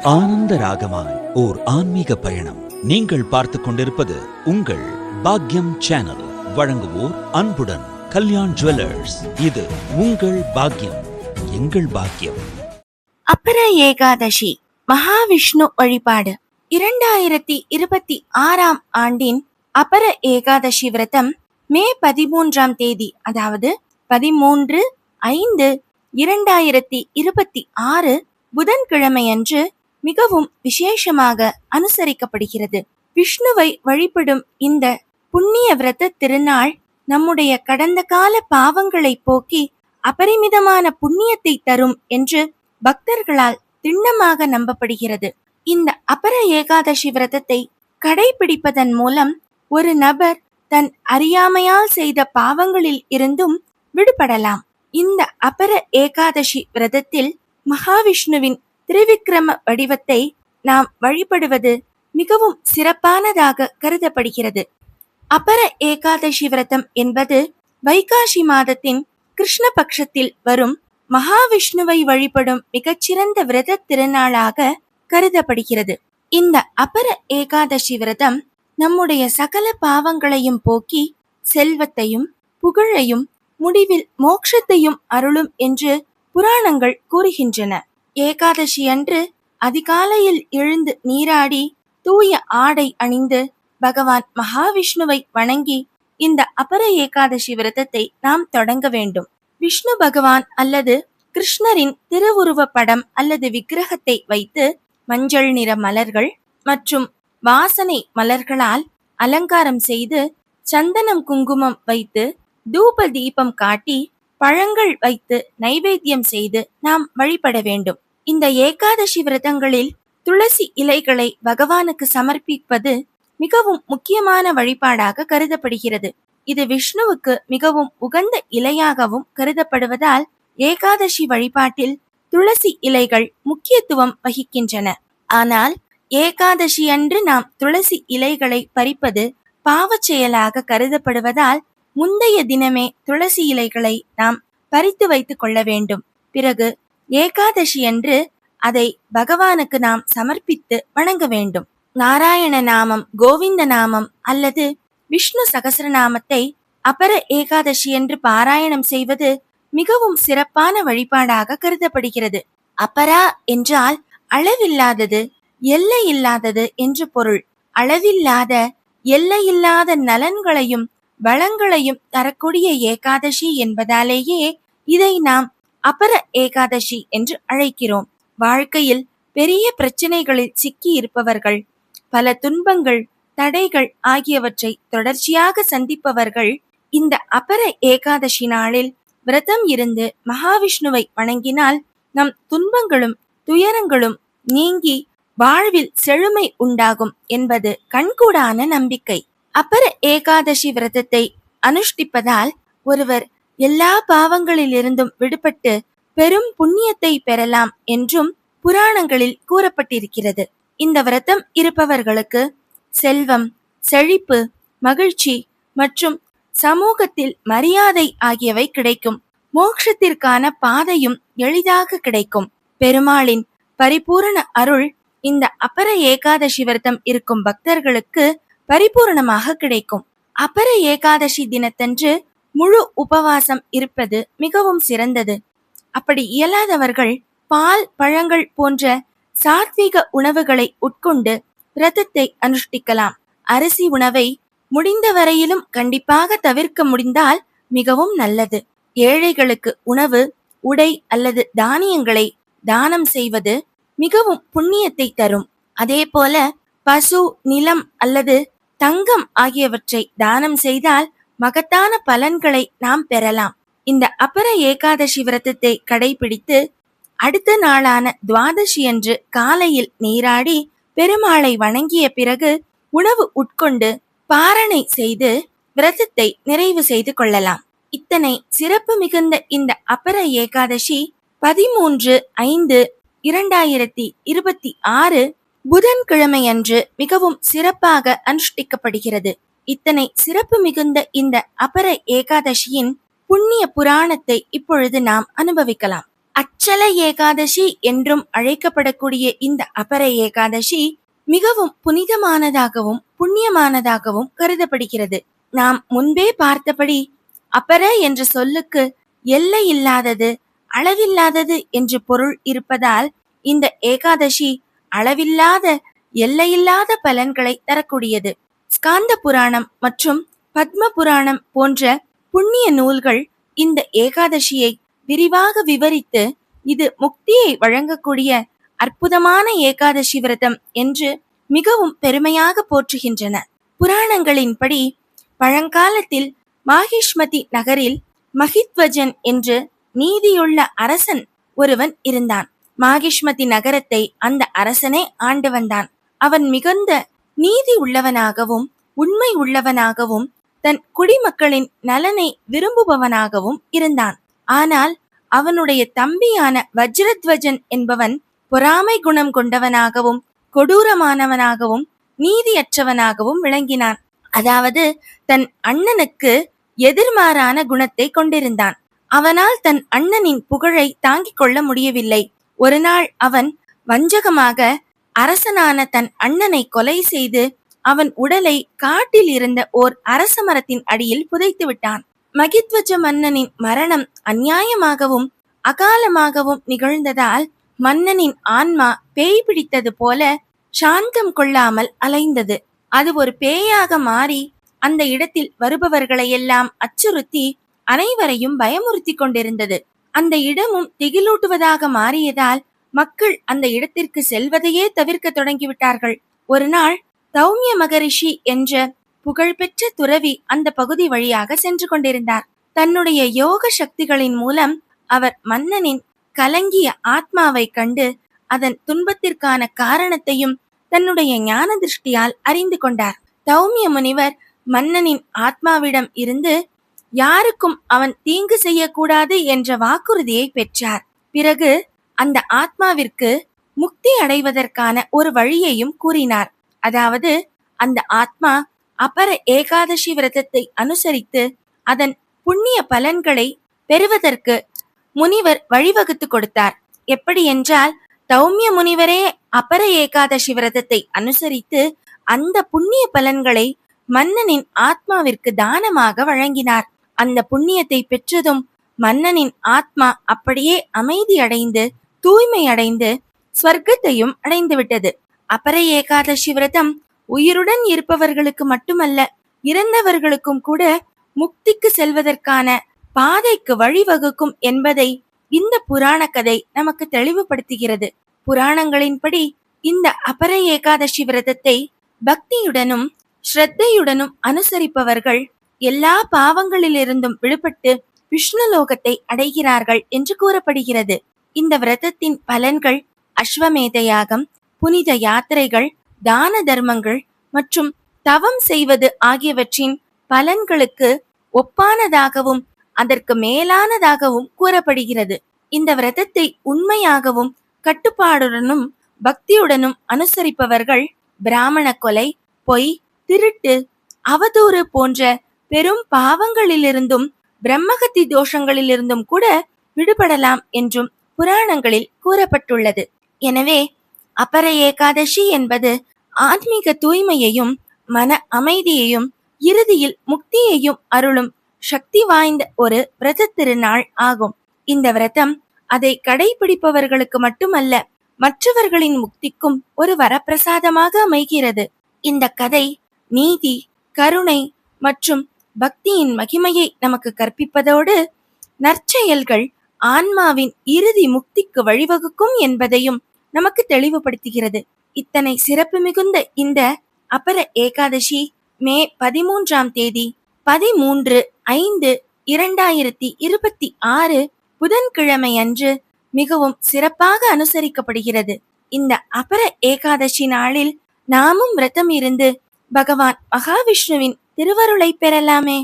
ஆனந்த ராகமாய் ஓர் ஆன்மீக பயணம். நீங்கள் பார்த்துக் கொண்டிருப்பது உங்கள் பாக்யம் சேனல். வழங்குவோர் அன்புடன் கல்யாண் ஜுவல்லர்ஸ். இது உங்கள் பாக்யம், எங்கள் பாக்யம். அப்பர ஏகாதசி மகாவிஷ்ணு வழிபாடு. 2026 ஆண்டின் அப்பர ஏகாதசி விரதம் மே 13 அதாவது 13/5/2026 புதன்கிழமையன்று மிகவும் விசேஷமாக அனுசரிக்கப்படுகிறது. விஷ்ணுவை வழிபடும் இந்த புண்ணிய விரத திருநாள் நம்முடைய கடந்த கால பாவங்களை போக்கி அபரிமிதமான புண்ணியத்தை தரும் என்று பக்தர்களால் திண்ணமாக நம்பப்படுகிறது. இந்த அப்பர ஏகாதசி விரதத்தை கடைபிடிப்பதன் மூலம் ஒரு நபர் தன் அறியாமையால் செய்த பாவங்களில் இருந்தும் விடுபடலாம். இந்த அப்பர ஏகாதசி விரதத்தில் மகாவிஷ்ணுவின் திரிவிக்ரம வடிவத்தை நாம் வழிபடுவது மிகவும் சிறப்பானதாக கருதப்படுகிறது. அப்பர ஏகாதசி விரதம் என்பது வைகாசி மாதத்தின் கிருஷ்ணபக்ஷத்தில் வரும் மகாவிஷ்ணுவை வழிபடும் மிகச்சிறந்த விரத திருநாளாக கருதப்படுகிறது. இந்த அப்பர ஏகாதசி விரதம் நம்முடைய சகல பாவங்களையும் போக்கி செல்வத்தையும் புகழையும் முடிவில் மோட்சத்தையும் அருளும் என்று புராணங்கள் கூறுகின்றன. ஏகாதசி அன்று அதிகாலையில் எழுந்து நீராடி தூய ஆடை அணிந்து பகவான் மகாவிஷ்ணுவை வணங்கி இந்த அப்பர ஏகாதசி விரதத்தை நாம் தொடங்க வேண்டும். விஷ்ணு பகவான் அல்லது கிருஷ்ணரின் திருவுருவ படம் அல்லது விக்கிரகத்தை வைத்து மஞ்சள் நிற மலர்கள் மற்றும் வாசனை மலர்களால் அலங்காரம் செய்து சந்தனம் குங்குமம் வைத்து தூப தீபம் காட்டி பழங்கள் வைத்து நைவேத்தியம் செய்து நாம் வழிபட வேண்டும். இந்த ஏகாதசி விரதங்களில் துளசி இலைகளை பகவானுக்கு சமர்ப்பிப்பது மிகவும் முக்கியமான வழிபாடாக கருதப்படுகிறது. இது விஷ்ணுவுக்கு மிகவும் உகந்த இலையாகவும் கருதப்படுவதால் ஏகாதசி வழிபாட்டில் துளசி இலைகள் முக்கியத்துவம் வகிக்கின்றன. ஆனால் ஏகாதசி அன்று நாம் துளசி இலைகளை பறிப்பது பாவச் செயலாக கருதப்படுவதால் முந்தைய தினமே துளசி இலைகளை நாம் பறித்து வைத்துக் கொள்ள வேண்டும். பிறகு ஏகாதசி அன்று அதை பகவானுக்கு நாம் சமர்ப்பித்து வணங்க வேண்டும். நாராயண நாமம், கோவிந்த நாமம் அல்லது விஷ்ணு சகஸ்ரநாமத்தை அப்பர ஏகாதசி என்று பாராயணம் செய்வது மிகவும் சிறப்பான வழிபாடாக கருதப்படுகிறது. அப்பரா என்றால் அளவில்லாதது, எல்லை இல்லாதது என்று பொருள். அளவில்லாத, எல்லையில்லாத நலன்களையும் வளங்களையும் தரக்கூடிய ஏகாதசி என்பதாலேயே இதை நாம் அப்பர ஏகாதசி என்று அழைக்கிறோம். வாழ்க்கையில் பெரிய பிரச்சனைகளில் சிக்கி இருப்பவர்கள், பல துன்பங்கள், தடைகள் ஆகியவற்றை தொடர்ச்சியாக சந்திப்பவர்கள் இந்த அப்பர ஏகாதசி நாளில் விரதம் இருந்து மகாவிஷ்ணுவை வணங்கினால் நம் துன்பங்களும் துயரங்களும் நீங்கி வாழ்வில் செழுமை உண்டாகும் என்பது கண்கூடான நம்பிக்கை. அப்பர ஏகாதசி விரதத்தை அனுஷ்டிப்பதால் ஒருவர் எல்லா பாவங்களிலிருந்தும் விடுபட்டு பெரும் புண்ணியத்தை பெறலாம் என்றும் புராணங்களில் கூறப்பட்டிருக்கிறது. இந்த விரதம் இருப்பவர்களுக்கு செல்வம், செழிப்பு, மகிழ்ச்சி மற்றும் சமூகத்தில் மரியாதை ஆகியவை கிடைக்கும். மோட்சத்திற்கான பாதையும் எளிதாக கிடைக்கும். பெருமாளின் பரிபூரண அருள் இந்த அப்பர ஏகாதசி விரதம் இருக்கும் பக்தர்களுக்கு பரிபூரணமாக கிடைக்கும். அப்பர ஏகாதசி தினத்தன்று முழு உபவாசம் இருப்பது மிகவும் சிறந்தது. அப்படி இயலாதவர்கள் பால், பழங்கள் போன்ற சாத்வீக உணவுகளை உட்கொண்டு விரதத்தை அனுஷ்டிக்கலாம். அரிசி உணவை முடிந்த வரையிலும் கண்டிப்பாக தவிர்க்க முடிந்தால் மிகவும் நல்லது. ஏழைகளுக்கு உணவு, உடை அல்லது தானியங்களை தானம் செய்வது மிகவும் புண்ணியத்தை தரும். அதே போல பசு, நிலம் அல்லது தங்கம் ஆகியவற்றை தானம் செய்தால் மகத்தான பலன்களை நாம் பெறலாம். இந்த அப்பர ஏகாதசி விரதத்தை கடைபிடித்து அடுத்த நாளான துவாதசி அன்று காலையில் நீராடி பெருமாளை வணங்கிய பிறகு உணவு உட்கொண்டு பாரணை செய்து விரதத்தை நிறைவு செய்து கொள்ளலாம். இத்தனை சிறப்பு மிகுந்த இந்த அப்பர ஏகாதசி 13/5/2026 புதன்கிழமையன்று மிகவும் சிறப்பாக அனுஷ்டிக்கப்படுகிறது. இத்தனை சிறப்பு மிகுந்த இந்த அப்பர ஏகாதசியின் புண்ணிய புராணத்தை இப்பொழுது நாம் அனுபவிக்கலாம். அச்சல ஏகாதசி என்றும் அழைக்கப்படக்கூடிய இந்த அபர ஏகாதசி மிகவும் புனிதமானதாகவும் புண்ணியமானதாகவும் கருதப்படுகிறது. நாம் முன்பே பார்த்தபடி அபர என்ற சொல்லுக்கு எல்லை இல்லாதது, அளவில்லாதது என்று பொருள் இருப்பதால் இந்த ஏகாதசி அளவில்லாத எல்லையில்லாத பலன்களை தரக்கூடியது. ஸ்காந்த புராணம் மற்றும் பத்ம புராணம் போன்ற புண்ணிய நூல்கள் இந்த ஏகாதசியை விரிவாக விவரித்து இது முக்தியை வழங்கக்கூடிய அற்புதமான ஏகாதசி விரதம் என்று மிகவும் பெருமையாக போற்றுகின்றன. புராணங்களின்படி பழங்காலத்தில் மாஹிஷ்மதி நகரில் மஹித்வஜன் என்று நீதியுள்ள அரசன் ஒருவன் இருந்தான். மாகிஷ்மதி நகரத்தை அந்த அரசனே ஆண்டு வந்தான். அவன் மிகுந்த நீதி உள்ளவனாகவும் உண்மை உள்ளவனாகவும் தன் குடிமக்களின் நலனை விரும்புபவனாகவும் இருந்தான். ஆனால் அவனுடைய தம்பியான வஜ்ரத்வஜன் என்பவன் பொறாமை குணம் கொண்டவனாகவும் கொடூரமானவனாகவும் நீதியற்றவனாகவும் விளங்கினான். அதாவது தன் அண்ணனுக்கு எதிர்மாறான குணத்தை கொண்டிருந்தான். அவனால் தன் அண்ணனின் புகழை தாங்கிக் கொள்ள முடியவில்லை. ஒரு நாள் அவன் வஞ்சகமாக அரசனான தன் அண்ணனை கொலை செய்து அவன் உடலை காட்டில் இருந்த ஓர் அரச மரத்தின் அடியில் புதைத்து விட்டான். மகித்வஜ மன்னனின் மரணம் அநியாயமாகவும் அகாலமாகவும் நிகழ்ந்ததால் மன்னனின் ஆன்மா பேய் பிடித்தது போல சாந்தம் கொள்ளாமல் அலைந்தது. அது ஒரு பேயாக மாறி அந்த இடத்தில் வருபவர்களை எல்லாம் அச்சுறுத்தி அனைவரையும் பயமுறுத்தி கொண்டிருந்தது. அந்த இடமும் திகிலூட்டுவதாக மாறியதால் மக்கள் அந்த இடத்திற்கு செல்வதையே தவிர்க்க தொடங்கிவிட்டார்கள். ஒரு நாள் தௌமிய மகரிஷி என்ற புகழ்பெற்ற துறவி அந்த பகுதி வழியாக சென்று கொண்டிருந்தார். தன்னுடைய யோக சக்திகளின் மூலம் அவர் மன்னனின் கலங்கிய ஆத்மாவை கண்டு அதன் துன்பத்திற்கான காரணத்தையும் தன்னுடைய ஞான திருஷ்டியால் அறிந்து கொண்டார். தௌமிய முனிவர் மன்னனின் ஆத்மாவிடம் இருந்து யாருக்கும் அவன் தீங்கு செய்யக்கூடாது என்ற வாக்குறுதியை பெற்றார். பிறகு அந்த ஆத்மாவிற்கு முக்தி அடைவதற்கான ஒரு வழியையும் கூறினார். அதாவது அந்த ஆத்மா அபர ஏகாதசி விரதத்தை அனுசரித்து அதன் புண்ணிய பலன்களை பெறுவதற்கு முனிவர் வழிவகுத்து கொடுத்தார். எப்படி என்றால் தௌமிய முனிவரே அபர ஏகாதசி விரதத்தை அனுசரித்து அந்த புண்ணிய பலன்களை மன்னனின் ஆத்மாவிற்கு தானமாக வழங்கினார். அந்த புண்ணியத்தை பெற்றதும் மன்னனின் ஆத்மா அப்படியே அமைதி அடைந்து தூய்மை அடைந்து ஸ்வர்க்கத்தையும் அடைந்து விட்டது. அபர ஏகாதசி விரதம் உயிருடன் இருப்பவர்களுக்கு மட்டுமல்ல, இறந்தவர்களுக்கும் கூட முக்திக்கு செல்வதற்கான பாதைக்கு வழிவகுக்கும் என்பதை இந்த புராண கதை நமக்கு தெளிவுபடுத்துகிறது. புராணங்களின்படி இந்த அபர ஏகாதசி விரதத்தை பக்தியுடனும் ஸ்ரத்தையுடனும் அனுசரிப்பவர்கள் எல்லா பாவங்களிலிருந்தும் விடுபட்டு விஷ்ணுலோகத்தை அடைகிறார்கள் என்று கூறப்படுகிறது. இந்த விரதத்தின் பலன்கள் அஸ்வமேத யாகம், புனித யாத்திரைகள், தான தர்மங்கள் மற்றும் தவம் செய்வது ஆகியவற்றின் பலன்களுக்கு ஒப்பானதாகவும் அதற்கு மேலானதாகவும் கூறப்படுகிறது. இந்த விரதத்தை உண்மையாகவும் கட்டுப்பாடுடனும் பக்தியுடனும் அனுசரிப்பவர்கள் பிராமண கொலை, பொய், திருட்டு, அவதூறு போன்ற பெரும் பாவங்களிலிருந்தும் பிரம்மகத்தி தோஷங்களிலிருந்தும் கூட விடுபடலாம் என்றும் புராணங்களில் கூறப்பட்டுள்ளது. எனவே அபர ஏகாதசி என்பது ஆன்மீக தூய்மையையும் மன அமைதியையும் இறுதியில் முக்தியையும் அருளும் சக்தி வாய்ந்த ஒரு விரத திருநாள் ஆகும். இந்த விரதம் அதை கடைபிடிப்பவர்களுக்கு மட்டுமல்ல, மற்றவர்களின் முக்திக்கும் ஒரு வரப்பிரசாதமாக அமைகிறது. இந்த கதை நீதி, கருணை மற்றும் பக்தியின் மகிமையை நமக்கு கற்பிப்பதோடு நற்செயல்கள் ஆன்மாவின் இறுதி முக்திக்கு வழிவகுக்கும் என்பதையும் நமக்கு தெளிவுபடுத்துகிறது. இத்தனை சிறப்பு மிகுந்த இந்த அபர ஏகாதசி மே 13ஆம் தேதி 13/5/2026 புதன்கிழமை அன்று மிகவும் சிறப்பாக அனுசரிக்கப்படுகிறது. இந்த அபர ஏகாதசி நாளில் நாமும் விரதம் இருந்து பகவான் மகாவிஷ்ணுவின் திருவருளை பெறலாமே.